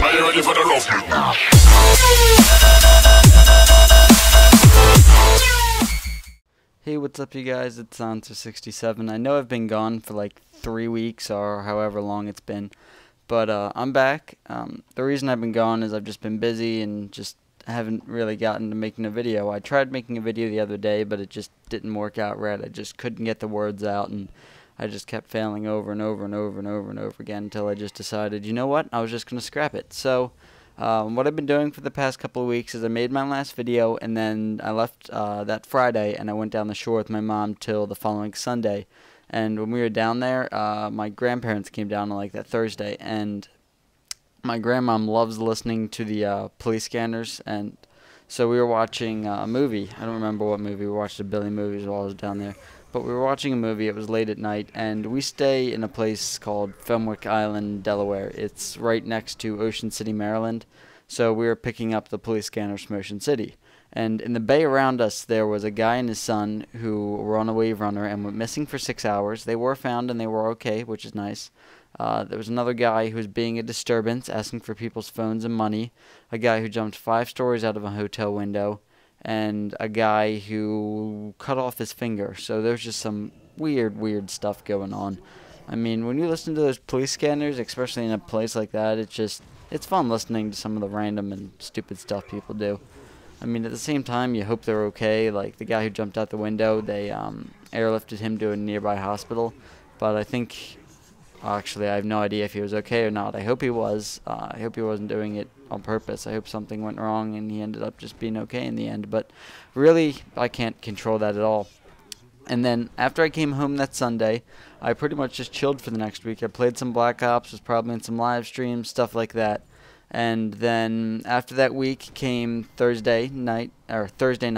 Are you ready for the rough? Hey, what's up you guys? It's Answer67. I know I've been gone for like 3 weeks or however long it's been, but I'm back. The reason I've been gone is I've just been busy and just haven't really gotten to making a video. I tried making a video the other day, but it just didn't work out right. I just couldn't get the words out, and I just kept failing over and over and over and over and over again until I just decided, you know what, I was just going to scrap it. So what I've been doing for the past couple of weeks is I made my last video, and then I left that Friday, and I went down the shore with my mom till the following Sunday. And when we were down there, my grandparents came down on like that Thursday, and my grandmom loves listening to the police scanners, and so we were watching a movie. I don't remember what movie. We watched a billion movies while I was down there. But we were watching a movie. It was late at night, and we stay in a place called Fenwick Island, Delaware. It's right next to Ocean City, Maryland. So we were picking up the police scanners from Ocean City. And in the bay around us, there was a guy and his son who were on a wave runner and went missing for 6 hours. They were found, and they were okay, which is nice. There was another guy who was being a disturbance, asking for people's phones and money. A guy who jumped 5 stories out of a hotel window. And a guy who cut off his finger. So there's just some weird stuff going on. I mean, when you listen to those police scanners, especially in a place like that, it's fun listening to some of the random and stupid stuff people do. I mean, at the same time, you hope they're okay. Like the guy who jumped out the window, they airlifted him to a nearby hospital. But I think, actually, I have no idea if he was okay or not. I hope he was. I hope he wasn't doing it on purpose. I hope something went wrong and he ended up just being okay in the end. But really, I can't control that at all. And then after I came home that Sunday, I pretty much just chilled for the next week. I played some Black Ops, was probably in some live streams, stuff like that. And then after that week came Thursday night. And Thursday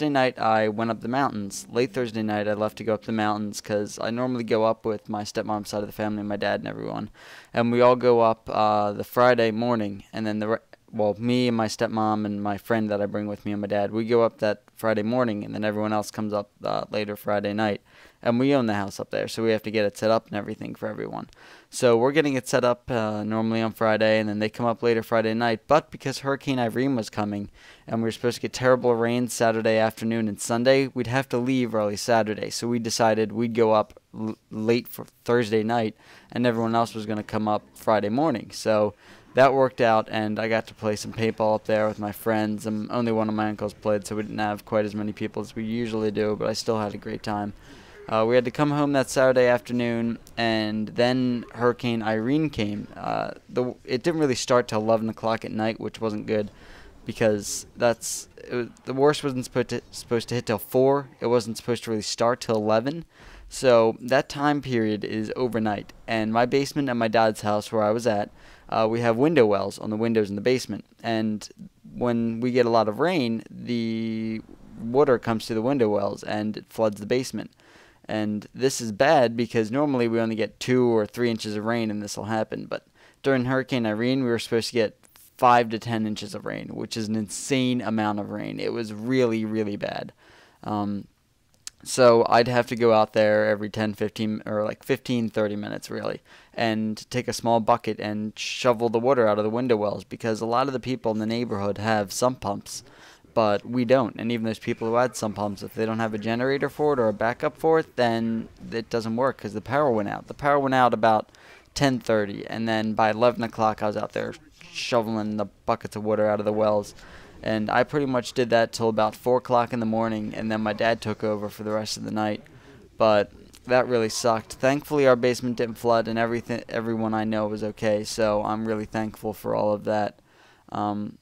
night I went up the mountains. Late Thursday night I left to go up the mountains because I normally go up with my stepmom's side of the family, my dad and everyone. And we all go up the Friday morning, and then me and my stepmom and my friend that I bring with me and my dad, we go up that Friday morning, and then everyone else comes up later Friday night. And we own the house up there, so we have to get it set up and everything for everyone. So we're getting it set up normally on Friday, and then they come up later Friday night. But because Hurricane Irene was coming, and we were supposed to get terrible rain Saturday afternoon and Sunday, we'd have to leave early Saturday. So we decided we'd go up late for Thursday night, and everyone else was going to come up Friday morning. So that worked out, and I got to play some paintball up there with my friends. Only one of my uncles played, so we didn't have quite as many people as we usually do, but I still had a great time. We had to come home that Saturday afternoon, and then Hurricane Irene came. It didn't really start till 11 o'clock at night, which wasn't good, because the worst wasn't supposed to hit till 4. It wasn't supposed to really start till 11. So that time period is overnight. And my basement at my dad's house where I was at, we have window wells on the windows in the basement. And when we get a lot of rain, the water comes to the window wells and it floods the basement. And this is bad because normally we only get 2 or 3 inches of rain and this will happen. But during Hurricane Irene, we were supposed to get 5 to 10 inches of rain, which is an insane amount of rain. It was really bad. So I'd have to go out there every 10, 15, or like 15, 30 minutes really, and take a small bucket and shovel the water out of the window wells, because a lot of the people in the neighborhood have sump pumps, but we don't. And even those people who had sump pumps, if they don't have a generator for it or a backup for it, then it doesn't work because the power went out. The power went out about 10:30, and then by 11 o'clock I was out there shoveling the buckets of water out of the wells. And I pretty much did that till about 4 o'clock in the morning, and then my dad took over for the rest of the night. But that really sucked. Thankfully, our basement didn't flood, and everyone I know was okay, so I'm really thankful for all of that. And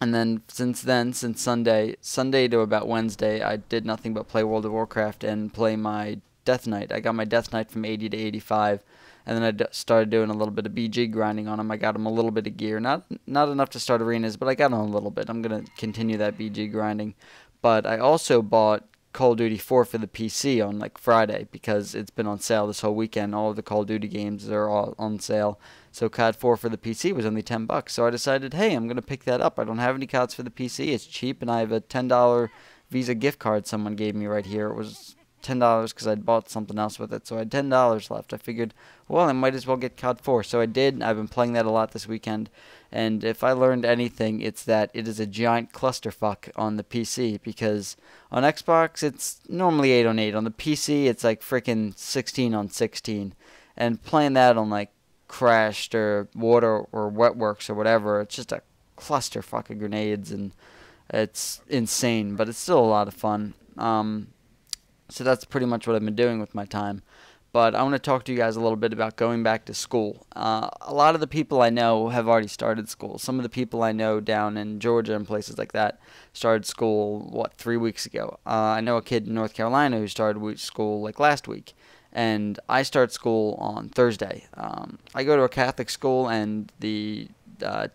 then, since Sunday to about Wednesday, I did nothing but play World of Warcraft and play my Death Knight. I got my Death Knight from 80 to 85. And then I started doing a little bit of BG grinding on him. I got him a little bit of gear. Not enough to start arenas, but I got him a little bit. I'm going to continue that BG grinding. But I also bought Call of Duty 4 for the PC on like Friday because it's been on sale this whole weekend. All of the Call of Duty games are all on sale. So COD 4 for the PC was only $10. So I decided, hey, I'm going to pick that up. I don't have any CODs for the PC. It's cheap, and I have a $10 Visa gift card someone gave me right here. It was $10 because I'd bought something else with it. So I had $10 left. I figured, well, I might as well get COD 4. So I did. I've been playing that a lot this weekend. And if I learned anything, it's that it is a giant clusterfuck on the PC, because on Xbox it's normally 8 on 8. On the PC it's like freaking 16 on 16. And playing that on like Crashed or Water or Wetworks or whatever, it's just a clusterfuck of grenades, and it's insane, but it's still a lot of fun. So that's pretty much what I've been doing with my time. But I want to talk to you guys a little bit about going back to school. A lot of the people I know have already started school. Some of the people I know down in Georgia and places like that started school, 3 weeks ago. I know a kid in North Carolina who started school like last week. And I start school on Thursday. I go to a Catholic school, and the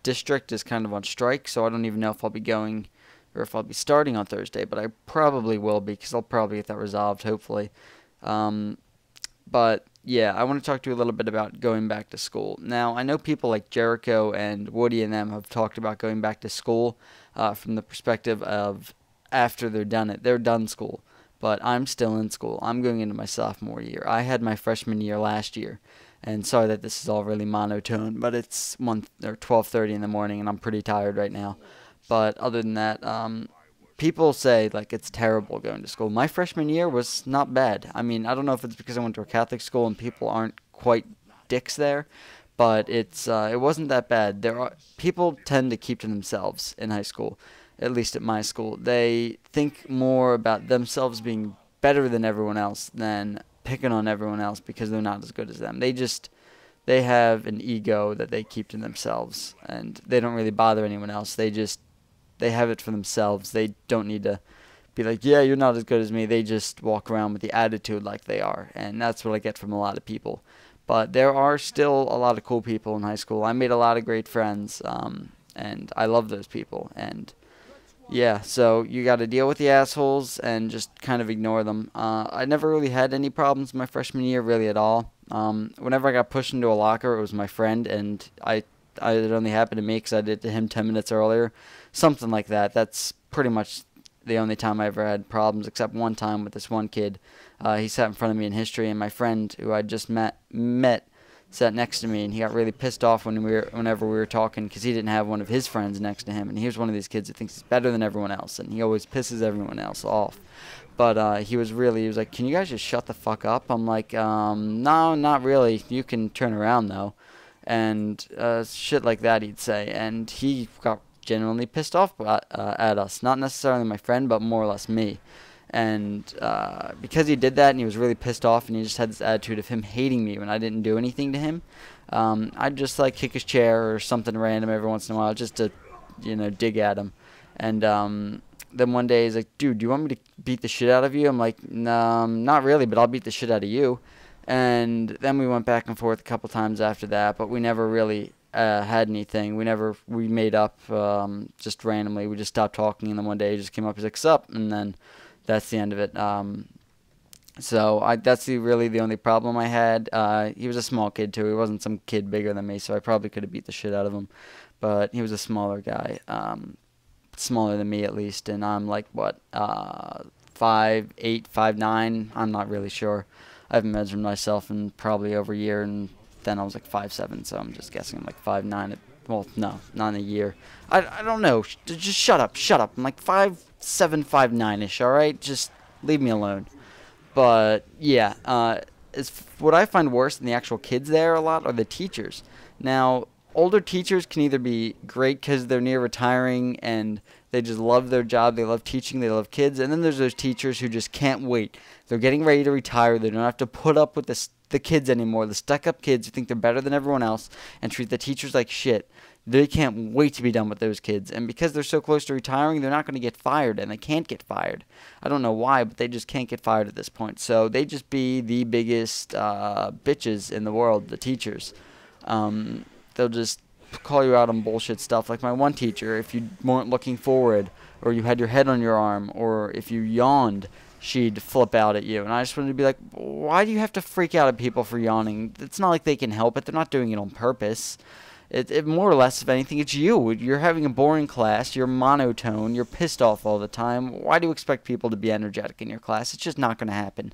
district is kind of on strike, so I don't even know if I'll be going or if I'll be starting on Thursday, but I probably will be, because I'll probably get that resolved, hopefully. But yeah, I want to talk to you a little bit about going back to school. Now, I know people like Jericho and Woody and them have talked about going back to school from the perspective of after they're done school. But I'm still in school. I'm going into my sophomore year. I had my freshman year last year. And sorry that this is all really monotone, but it's 12:30 in the morning, and I'm pretty tired right now. But other than that, people say like it's terrible going to school. My freshman year was not bad. I mean, I don't know if it's because I went to a Catholic school and people aren't quite dicks there, but it wasn't that bad. People tend to keep to themselves in high school, at least at my school. They think more about themselves being better than everyone else than picking on everyone else because they're not as good as them. They have an ego that they keep to themselves, and they don't really bother anyone else. They have it for themselves. They don't need to be like, yeah, you're not as good as me. They just walk around with the attitude like they are, and that's what I get from a lot of people. But there are still a lot of cool people in high school. I made a lot of great friends, and I love those people. And yeah, so you got to deal with the assholes and just kind of ignore them. I never really had any problems my freshman year, really at all. Whenever I got pushed into a locker, it was my friend, and it only happened to me because I did it to him 10 minutes earlier. Something like that. That's pretty much the only time I ever had problems, except one time with this one kid. He sat in front of me in history, and my friend, who I just met sat next to me, and he got really pissed off whenever we were talking because he didn't have one of his friends next to him, and he was one of these kids that thinks he's better than everyone else, and he always pisses everyone else off. But he was like, can you guys just shut the fuck up? I'm like, no, not really. You can turn around, though. And shit like that he'd say, and he got genuinely pissed off at us. Not necessarily my friend, but more or less me. And because he did that and he was really pissed off and he just had this attitude of him hating me when I didn't do anything to him, I'd just like kick his chair or something random every once in a while just to, dig at him. And then one day he's like, dude, do you want me to beat the shit out of you? I'm like, no, not really, but I'll beat the shit out of you. And then we went back and forth a couple times after that, but we never really had anything. We made up just randomly. We just stopped talking, and then one day he just came up, he's like, sup? And then that's the end of it. So that's really the only problem I had. He was a small kid too. He wasn't some kid bigger than me, so I probably could have beat the shit out of him. But he was a smaller guy, smaller than me at least, and I'm like 5'8", 5'9". I'm not really sure. I haven't measured myself in probably over a year, and then I was like 5'7", so I'm just guessing I'm like 5'9". Well, no, not in a year. I don't know. Just shut up. I'm like 5'7", 5'9"-ish, alright? Just leave me alone. But, yeah, what I find worse than the actual kids there a lot are the teachers. Now, older teachers can either be great because they're near retiring and they just love their job, they love teaching, they love kids, and then there's those teachers who just can't wait. They're getting ready to retire, they don't have to put up with the kids anymore, the stuck-up kids who think they're better than everyone else and treat the teachers like shit. They can't wait to be done with those kids, and because they're so close to retiring, they're not going to get fired, and they can't get fired. I don't know why, but they just can't get fired at this point, so they just be the biggest bitches in the world, the teachers. They'll just call you out on bullshit stuff. Like my one teacher, if you weren't looking forward, or you had your head on your arm, or if you yawned, she'd flip out at you. And I just wanted to be like, why do you have to freak out at people for yawning? It's not like they can help it. They're not doing it on purpose. It more or less, if anything, it's you. You're having a boring class. You're monotone. You're pissed off all the time. Why do you expect people to be energetic in your class? It's just not going to happen.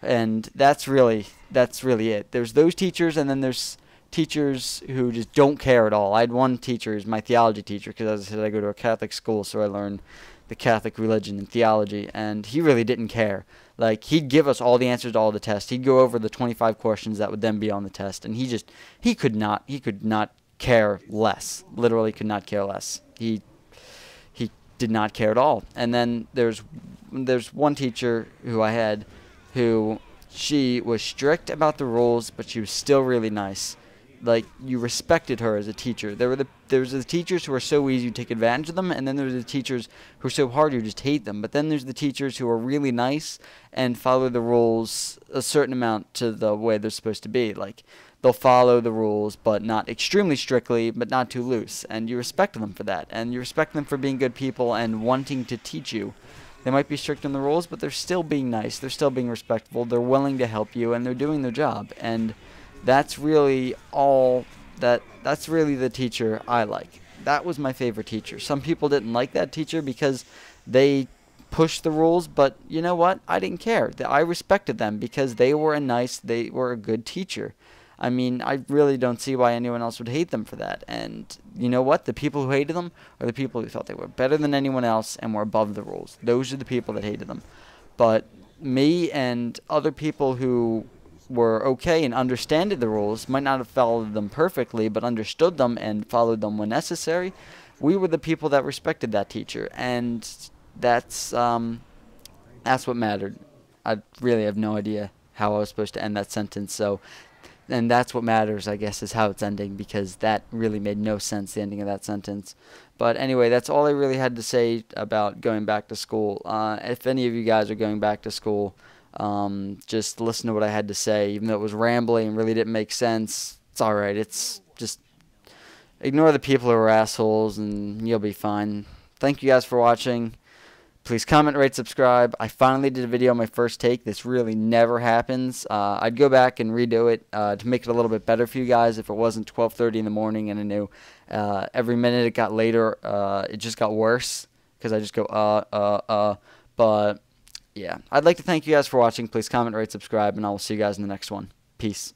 And that's really it. There's those teachers, and then there's teachers who just don't care at all. I had one teacher, who's my theology teacher, because as I said, I go to a Catholic school, so I learn the Catholic religion and theology, and he really didn't care. Like, he'd give us all the answers to all the tests. He'd go over the 25 questions that would then be on the test, and he could not care less. Literally could not care less. He did not care at all. And then there's one teacher who I had who she was strict about the rules, but she was still really nice. Like, you respected her as a teacher. There was the teachers who are so easy you take advantage of them, and then there's the teachers who are so hard you just hate them. But then there's the teachers who are really nice and follow the rules a certain amount to the way they're supposed to be. Like, they'll follow the rules, but not extremely strictly, but not too loose. And you respect them for that. And you respect them for being good people and wanting to teach you. They might be strict on the rules, but they're still being nice. They're still being respectful. They're willing to help you, and they're doing their job. And that's really that's really the teacher I like. That was my favorite teacher. Some people didn't like that teacher because they pushed the rules, but you know what? I didn't care. I respected them because they were a good teacher. I mean, I really don't see why anyone else would hate them for that. And you know what? The people who hated them are the people who thought they were better than anyone else and were above the rules. Those are the people that hated them. But me and other people who were okay and understood the rules, might not have followed them perfectly, but understood them and followed them when necessary, we were the people that respected that teacher. And that's what mattered. I really have no idea how I was supposed to end that sentence, and that's what matters, I guess, is how it's ending, because that really made no sense, the ending of that sentence. But anyway, that's all I really had to say about going back to school. If any of you guys are going back to school, just listen to what I had to say. Even though it was rambling and really didn't make sense, it's alright. It's just ignore the people who are assholes and you'll be fine. Thank you guys for watching. Please comment, rate, subscribe. I finally did a video on my first take. This really never happens. I'd go back and redo it to make it a little bit better for you guys if it wasn't 12:30 in the morning and I knew every minute it got later, it just got worse because I just go, But yeah, I'd like to thank you guys for watching. Please comment, rate, subscribe, and I will see you guys in the next one. Peace.